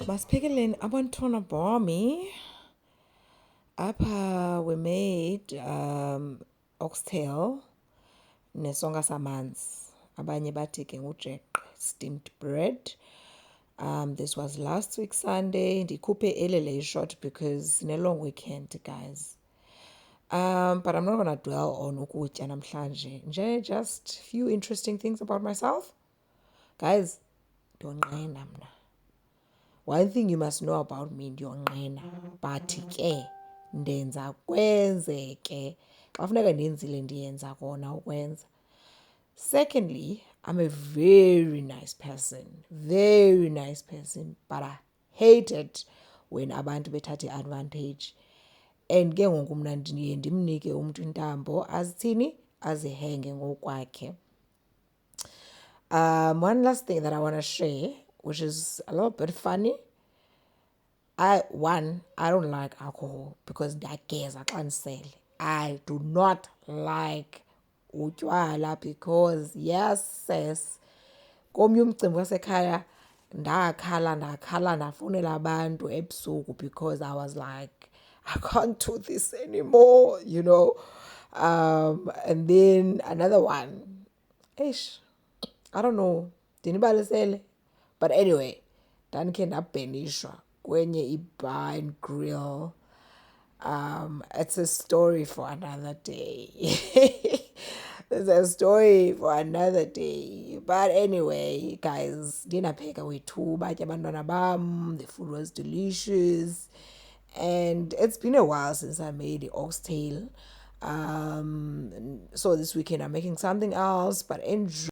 Masiphekeleni abantwana bami. Apha we made oxtail nesonka samanzi. Abanye bathi ke ngujeqe, steamed bread. This was last week Sunday. Ndikhuphe elele short because in a long weekend, guys. But I'm not gonna dwell on ukutya namhlanje. Just few interesting things about myself. Guys, ndiyonqena mna. One thing you must know about me, ndiyonqena. But ke ndenza kwenzeke. Xa funeka ndenzile ndiyenza kona ukwenza. Secondly, I'm a very nice person. Very nice person. But I hate it when abantu bethatha advantage. And ke ngoku mna ndiye ndimnike umuntu intambo azithini azihenge ngokwakhe. One last thing that I want to share, which is a little bit funny. I don't like alcohol because ndiyageza xa ndisele. I do not like utywala because yes sis, komnye umcimbi wasekhaya ndakhala ndafowunela abantu ebusuku because I was like, I can't do this anymore, you know. And then another one, I don't know, ndinibalisele, but anyway, ndandikhe ndabhenishwa kwenye i-bar and grill. It's a story for another day. It's a story for another day. But anyway, guys, ndinapheka wethu batya abantwana bam. The food was delicious. And it's been a while since I made the oxtail. So this weekend I'm making something else, but enjoy.